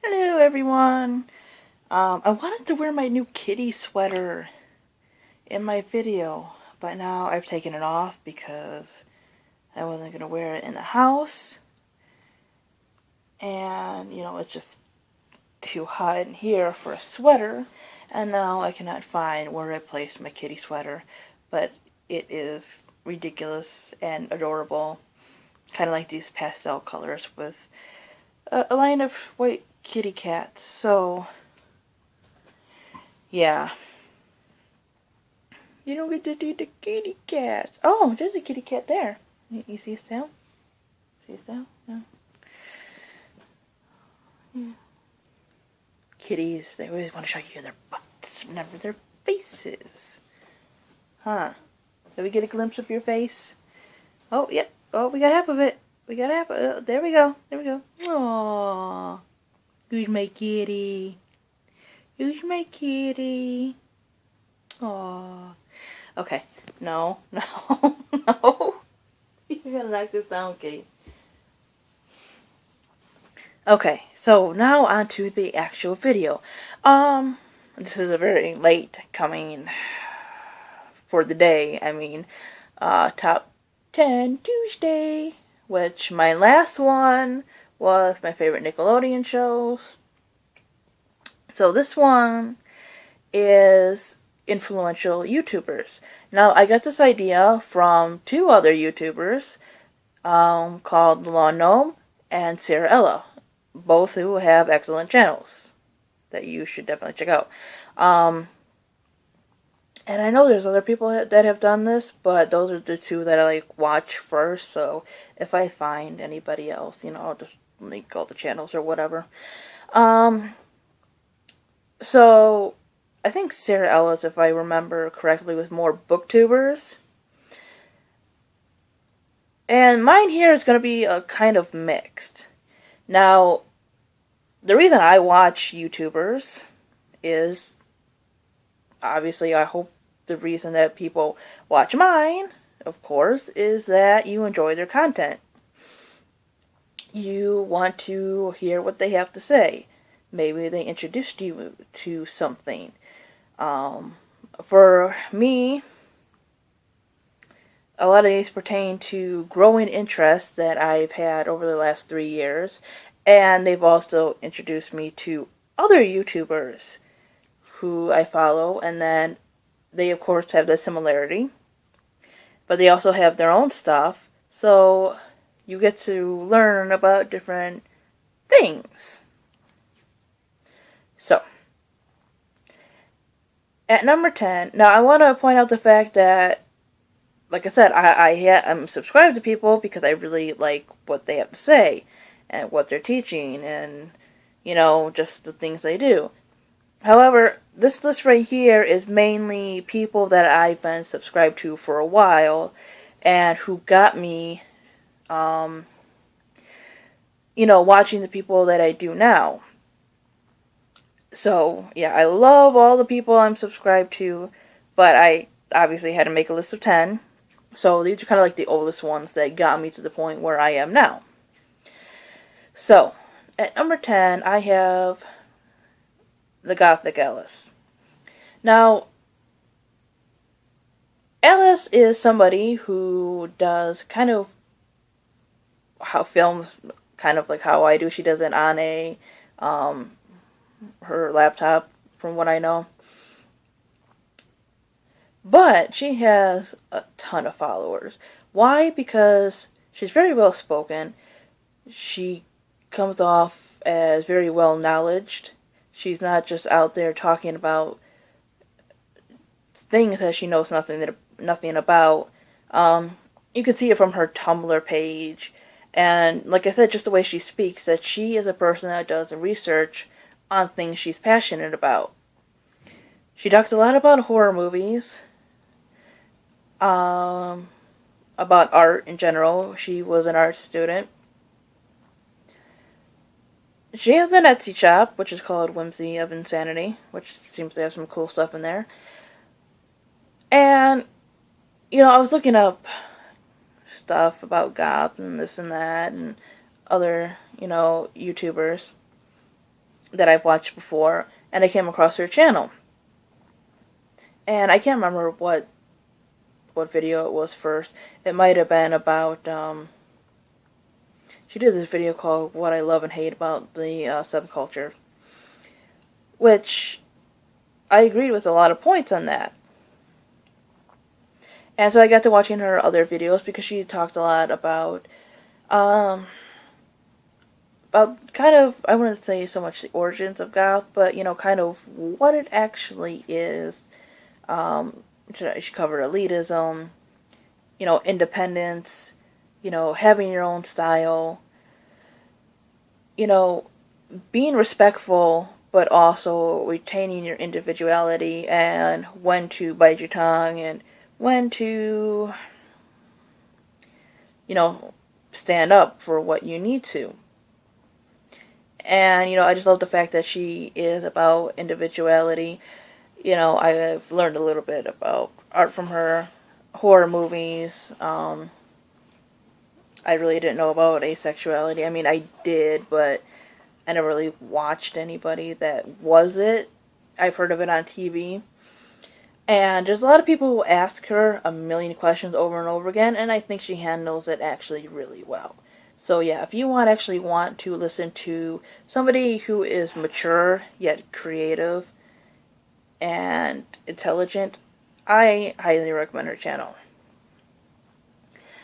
Hello everyone! I wanted to wear my new kitty sweater in my video, but now I've taken it off because I wasn't going to wear it in the house. And, it's just too hot in here for a sweater. And now I cannot find where I placed my kitty sweater. But it is ridiculous and adorable. Kind of like these pastel colors with a line of white kitty cats. So, yeah. You don't get to see the kitty cats. Oh, there's a kitty cat there. You see his tail? See his tail? No. Yeah. Kitties, they always want to show you their butts, never their faces. Huh. Did we get a glimpse of your face? Oh, yep. Oh, we got half of it. We got half of it. There we go. There we go. Aww. Who's my kitty? Who's my kitty? Aww. Okay. No. No. No. You gotta knock this down, kitty. Okay. So, now on to the actual video. This is a very late coming for the day. I mean, Top 10 Tuesday, which my last one was my favorite Nickelodeon shows. So this one is influential YouTubers. Now, I got this idea from two other YouTubers called The Lawn Gnome and Sarah Ella, both who have excellent channels that you should definitely check out. And I know there's other people that have done this, but those are the two that I watch first. So if I find anybody else, I'll just link all the channels or whatever. So I think Sarah Ellis, if I remember correctly, was more booktubers. And mine here is going to be a kind of mixed. Now, the reason I watch YouTubers is, obviously, I hope the reason that people watch mine, of course, is that you enjoy their content. You want to hear what they have to say. Maybe they introduced you to something. For me, a lot of these pertain to growing interests that I've had over the last 3 years. And they've also introduced me to other YouTubers who I follow, and then they of course have the similarity, but they also have their own stuff, so you get to learn about different things. So, at number 10, now I want to point out the fact that, like I said, I'm subscribed to people because I really like what they have to say, and what they're teaching, and, just the things they do. However, this list right here is mainly people that I've been subscribed to for a while, and who got me, watching the people that I do now. So, yeah, I love all the people I'm subscribed to, but I obviously had to make a list of 10. So, these are kind of like the oldest ones that got me to the point where I am now. So, at number 10, I have the Gothic Alice. Now, Alice is somebody who does kind of how films, kind of like how I do. She does it on her laptop, from what I know. But she has a ton of followers. Why? Because she's very well spoken. She comes off as very well knowledged. She's not just out there talking about things that she knows nothing about. You can see it from her Tumblr page. And like I said, just the way she speaks, that she is a person that does the research on things she's passionate about. She talks a lot about horror movies, about art in general. She was an art student. She has an Etsy shop, which is called Whimsy of Insanity, which seems to have some cool stuff in there. And, I was looking up stuff about goth and this and that and other, YouTubers. that I've watched before, and I came across her channel. And I can't remember what video it was first. It might have been about, she did this video called What I Love and Hate About the Subculture, which I agreed with a lot of points on that. And so I got to watching her other videos because she talked a lot about kind of, I wouldn't say so much the origins of goth, but, you know, kind of what it actually is. She covered elitism, you know, independence, you know, having your own style, you know, being respectful, but also retaining your individuality, and when to bite your tongue, and when to, you know, stand up for what you need to. And, you know, I just love the fact that she is about individuality. You know, I've learned a little bit about art from her, horror movies. I really didn't know about asexuality. I mean, I did, but I never really watched anybody that was it. I've heard of it on TV. And there's a lot of people who ask her a million questions over and over again, and I think she handles it actually really well. So yeah, if you actually want to listen to somebody who is mature yet creative and intelligent, I highly recommend her channel.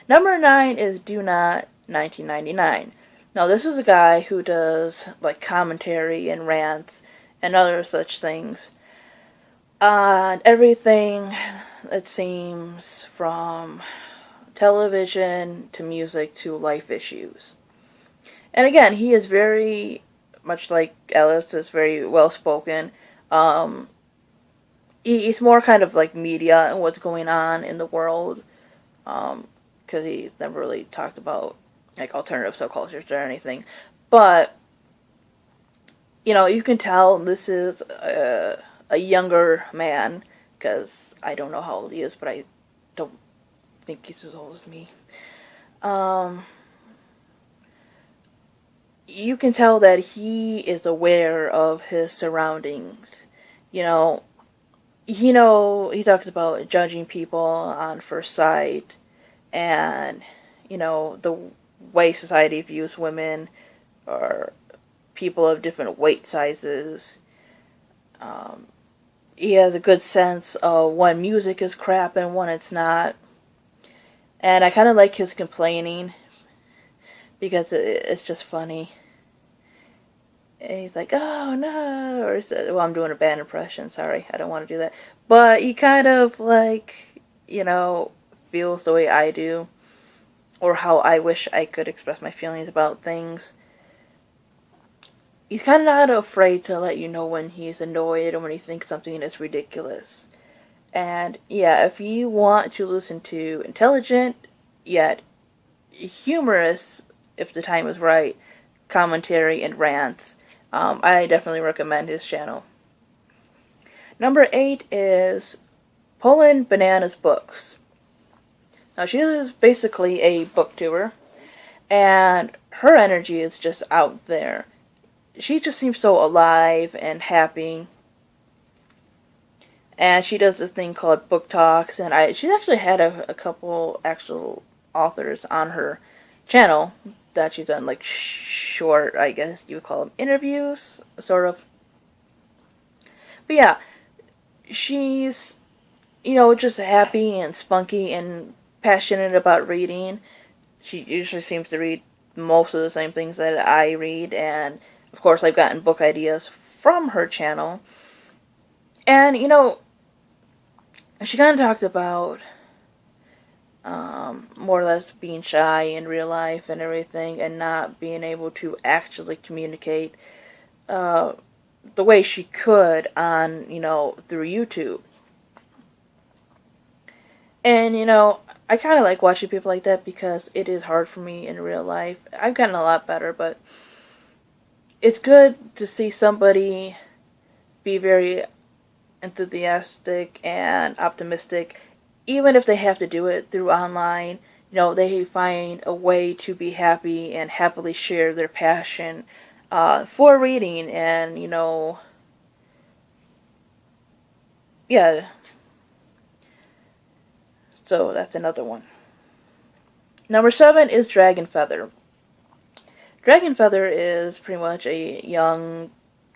Number 9 is Do Not 1999. Now this is a guy who does like commentary and rants and other such things on everything, it seems, from television to music to life issues. And again, he is very much like Alice, is very well spoken. He's more kind of like media and what's going on in the world, because he's never really talked about like alternative subcultures or anything. But you know, you can tell this is a younger man, because I don't know how old he is, but I don't think he's as old as me. You can tell that he is aware of his surroundings. You know, he talks about judging people on first sight, and, you know, the way society views women, or people of different weight sizes. He has a good sense of when music is crap and when it's not. And I kind of like his complaining, because it's just funny. And he's like, oh no, or well, I'm doing a bad impression, sorry, I don't want to do that. But he kind of like, you know, feels the way I do, or how I wish I could express my feelings about things. He's kind of not afraid to let you know when he's annoyed or when he thinks something is ridiculous. And yeah, if you want to listen to intelligent, yet humorous, if the time is right, commentary and rants, I definitely recommend his channel. Number 8 is Poland Bananas Books. Now she is basically a booktuber, and her energy is just out there. She just seems so alive and happy. And she does this thing called book talks, and she's actually had a couple actual authors on her channel that she's done like short, I guess you would call them interviews, sort of. But yeah, she's, you know, just happy and spunky and passionate about reading. She usually seems to read most of the same things that I read, and of course I've gotten book ideas from her channel. And, you know, she kind of talked about more or less being shy in real life and everything, and not being able to actually communicate the way she could on, you know, through YouTube. And, you know, I kind of like watching people like that, because it is hard for me in real life. I've gotten a lot better, but it's good to see somebody be very enthusiastic and optimistic, even if they have to do it through online. You know, they find a way to be happy and happily share their passion for reading, and yeah, so that's another one. Number 7 is Dragon Feather. Dragon Feather is pretty much a young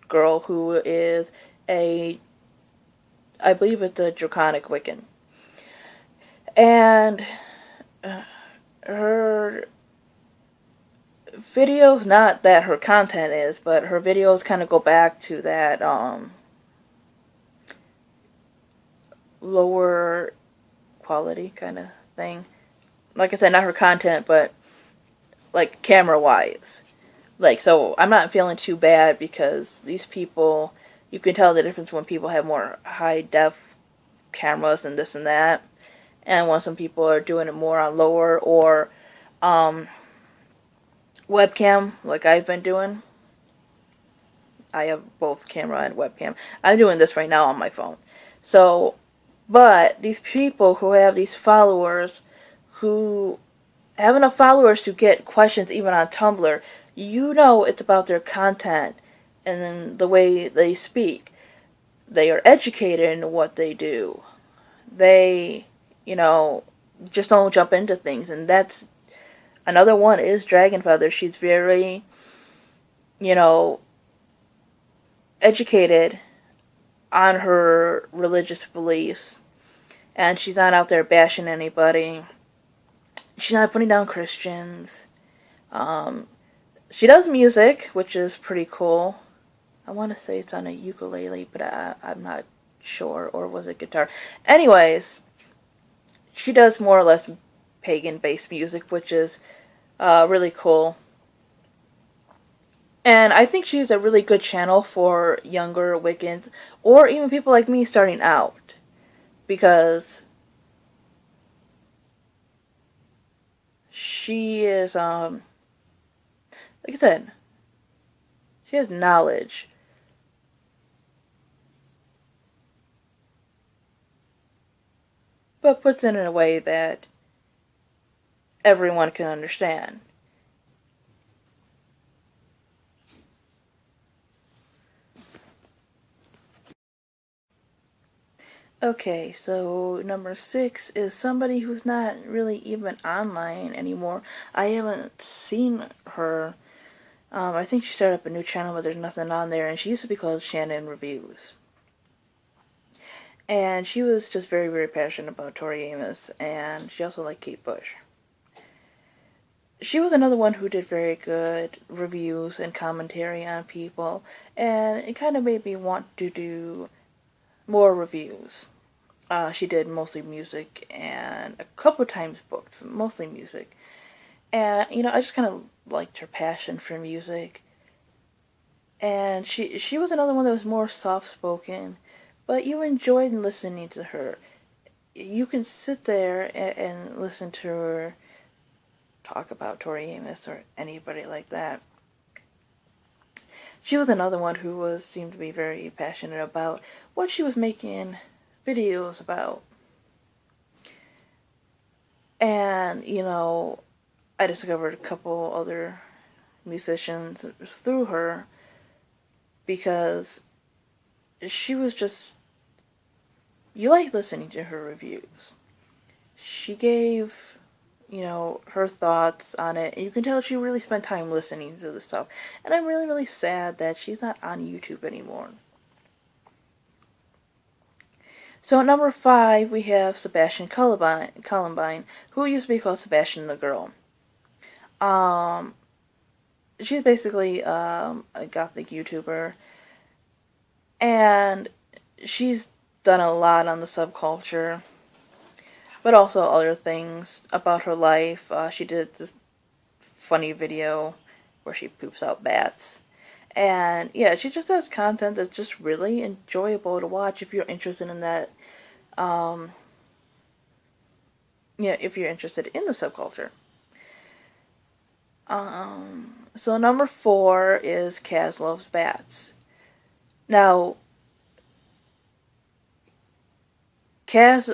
girl who is I believe it's a Draconic Wiccan. And her videos, not that her content is, but her videos kind of go back to that lower quality kind of thing. Like I said, not her content, but like camera-wise. Like, so I'm not feeling too bad because these people, you can tell the difference when people have more high-def cameras and this and that, and when some people are doing it more on lower or webcam, like I've been doing. I have both camera and webcam. I'm doing this right now on my phone. So, but these people who have these followers, who have enough followers to get questions even on Tumblr, it's about their content and then the way they speak. They are educated in what they do. They, just don't jump into things. And that's another one is Dragon Feather. She's very, educated on her religious beliefs. And she's not out there bashing anybody. She's not putting down Christians. She does music, which is pretty cool. I want to say it's on a ukulele, but I'm not sure. Or was it guitar? Anyways, she does more or less pagan-based music, which is really cool. And I think she's a really good channel for younger Wiccans, or even people like me starting out. Because she is, like I said, she has knowledge. But puts it in a way that everyone can understand. Okay, so number 6 is somebody who's not really even online anymore. I haven't seen her. I think she started up a new channel, but there's nothing on there, and she used to be called Shannon Reviews. And she was just very, very passionate about Tori Amos, and she also liked Kate Bush. She was another one who did very good reviews and commentary on people, and it kind of made me want to do more reviews. She did mostly music and a couple times books, mostly music. And, I just kind of liked her passion for music. And she was another one that was more soft-spoken, but you enjoyed listening to her. You can sit there and listen to her talk about Tori Amos or anybody like that. She was another one who seemed to be very passionate about what she was making videos about. And, I discovered a couple other musicians through her because she was just, you like listening to her reviews. She gave, her thoughts on it, and you can tell she really spent time listening to the stuff. And I'm really, really sad that she's not on YouTube anymore. So at number 5, we have Sebastian Columbine, who used to be called Sebastian the Girl. She's basically a Gothic YouTuber, and she's done a lot on the subculture, but also other things about her life. She did this funny video where she poops out bats. And yeah, she just has content that's just really enjoyable to watch if you're interested in that. If you're interested in the subculture. So number 4 is Kaz Loves Bats. Now, Kaz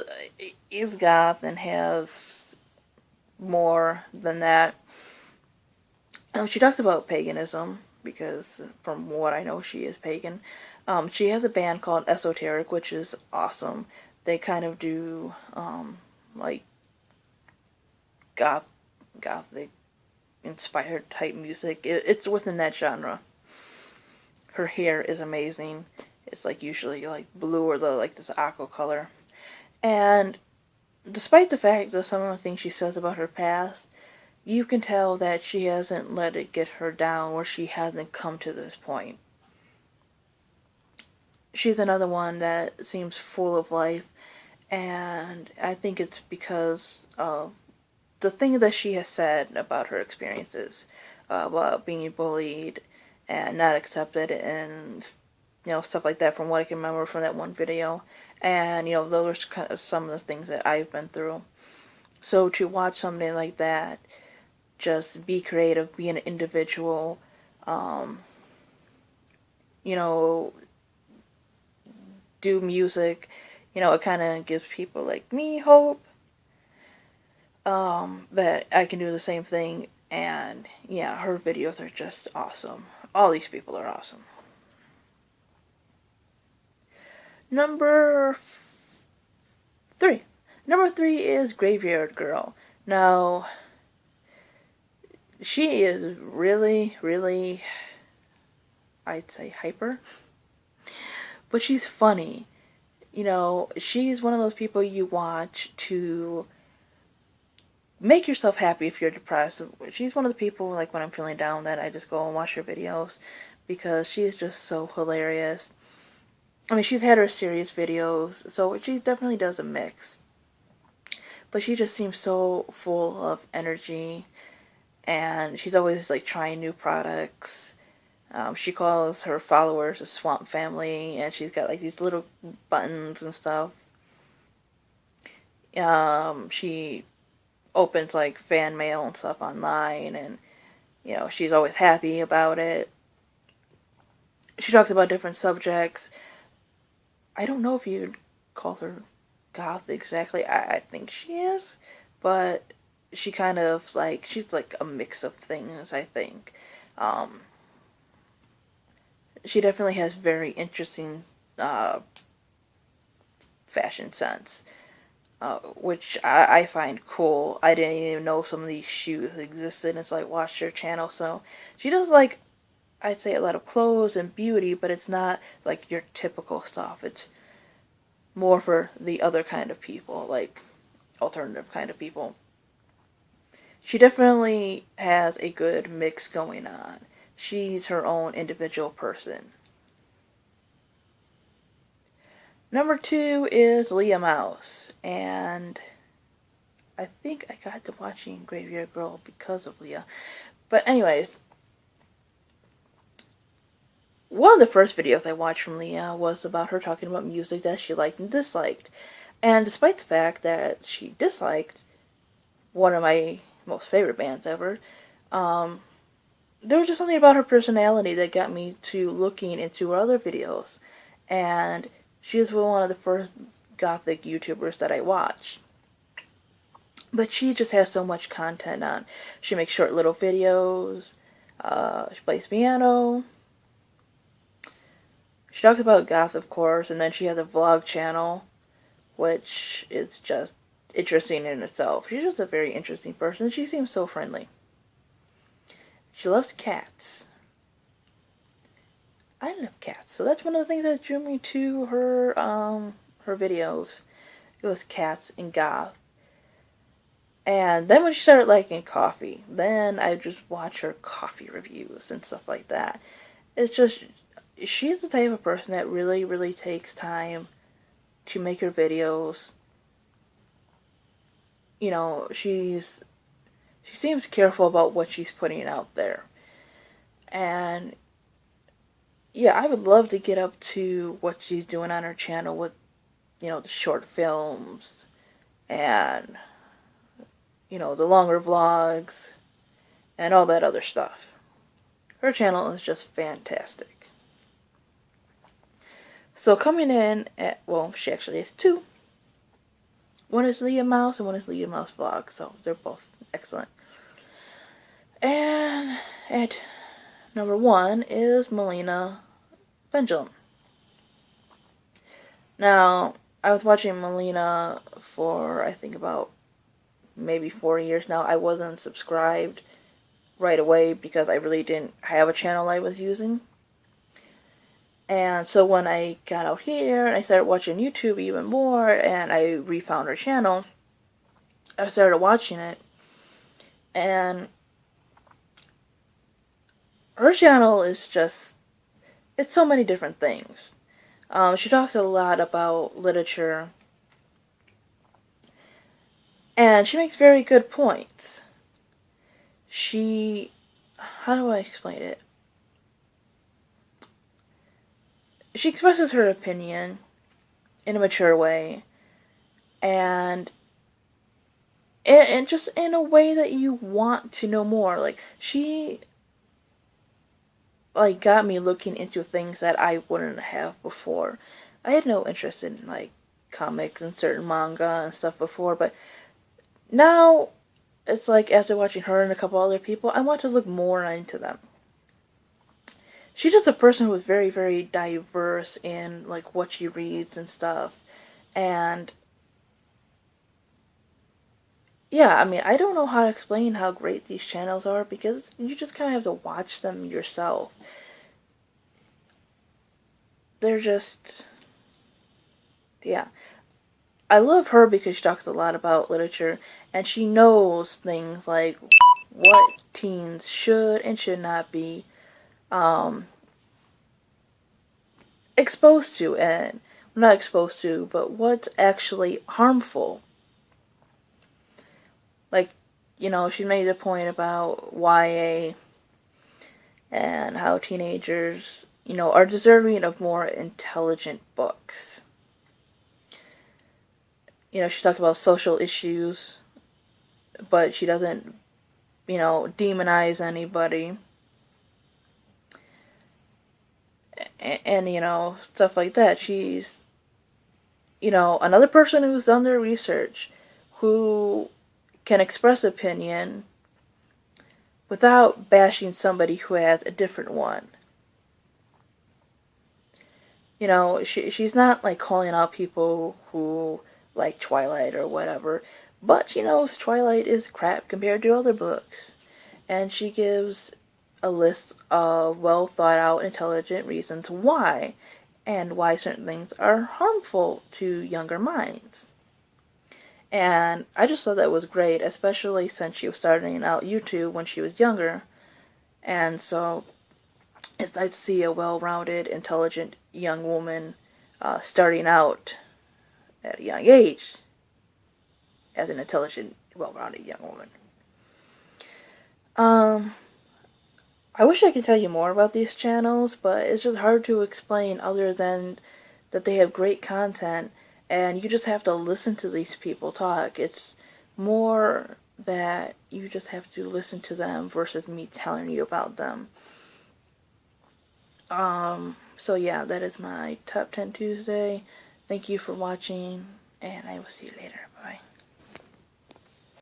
is goth and has more than that. She talks about paganism, because from what I know, she is pagan. She has a band called Esoteric, which is awesome. They kind of do like gothic inspired type music. It's within that genre. Her hair is amazing. It's like usually like blue or like this aqua color. And despite the fact that some of the things she says about her past, you can tell that she hasn't let it get her down, or she hasn't come to this point. She's another one that seems full of life, and I think it's because of the thing that she has said about her experiences, about being bullied and not accepted, and stuff like that, from what I can remember from that one video. And those are kind of some of the things that I've been through. So to watch something like that, just be creative, be an individual, do music, it kind of gives people like me hope that I can do the same thing. And yeah, her videos are just awesome. All these people are awesome. Number 3. Number 3 is Graveyard Girl. Now, she is really, really, I'd say hyper. But she's funny. She's one of those people you watch to make yourself happy if you're depressed. She's one of the people, like when I'm feeling down, that I just go and watch her videos because she's just so hilarious. I mean, she's had her serious videos, so she definitely does a mix. But she just seems so full of energy, and she's always like trying new products. She calls her followers a swamp family, and she's got like these little buttons and stuff. She opens like fan mail and stuff online, and she's always happy about it. She talks about different subjects. I don't know if you'd call her goth exactly. I think she is, but she kind of like, she's like a mix of things, I think. She definitely has very interesting fashion sense, which I find cool. I didn't even know some of these shoes existed until I watched her channel. So she does like, I'd say, a lot of clothes and beauty, but it's not like your typical stuff. It's more for the other kind of people, like alternative kind of people. She definitely has a good mix going on. She's her own individual person. Number 2 is Leah Mouse, and I think I got to watching Graveyard Girl because of Leah. But anyways, one of the first videos I watched from Leah was about her talking about music that she liked and disliked. And despite the fact that she disliked one of my most favorite bands ever, there was just something about her personality that got me to looking into her other videos. And she was one of the first gothic YouTubers that I watched. But she just has so much content on. She makes short little videos. She plays piano. She talks about goth, of course, and then she has a vlog channel, which is just interesting in itself. She's just a very interesting person. She seems so friendly. She loves cats. I love cats, so that's one of the things that drew me to her videos. It was cats and goth. And then when she started liking coffee, then I just watch her coffee reviews and stuff like that. It's just, she's the type of person that really, really takes time to make her videos. She seems careful about what she's putting out there. And yeah, I would love to get up to what she's doing on her channel with, the short films and, the longer vlogs and all that other stuff. Her channel is just fantastic. So coming in at, well, she actually has 2. One is Leah Mouse and one is Leah Mouse Vlog, so they're both excellent. And at Number 1 is Melina Pendulum. Now, I was watching Melina for, I think, about maybe 4 years now. I wasn't subscribed right away because I really didn't have a channel I was using. And so when I got out here and I started watching YouTube even more and I refound her channel, I started watching it. And her channel is just, it's so many different things. She talks a lot about literature. And she makes very good points. How do I explain it? She expresses her opinion in a mature way. And just in a way that you want to know more. Like, she got me looking into things that I wouldn't have before. I had no interest in comics and certain manga and stuff before, but now it's like after watching her and a couple other people, I want to look more into them. She's just a person who is very, very diverse in what she reads and stuff. And yeah, I mean, I don't know how to explain how great these channels are because you just kind of have to watch them yourself. They're just, yeah. I love her because she talks a lot about literature and she knows things like what teens should and should not be exposed to, and not exposed to, but what's actually harmful. She made a point about YA and how teenagers, are deserving of more intelligent books. She talked about social issues, but she doesn't, demonize anybody. And stuff like that. She's, another person who's done their research, who can express opinion without bashing somebody who has a different one. She's not calling out people who like Twilight or whatever, but she knows Twilight is crap compared to other books. And she gives a list of well thought out, intelligent reasons why, and why certain things are harmful to younger minds. And I just thought that was great, especially since she was starting out YouTube when she was younger. And so it's nice to see a well-rounded, intelligent young woman starting out at a young age as an intelligent, well-rounded young woman. I wish I could tell you more about these channels, but it's just hard to explain other than that they have great content and you just have to listen to these people talk. It's more that you just have to listen to them versus me telling you about them. So yeah, that is my Top 10 Tuesday. Thank you for watching, and I will see you later.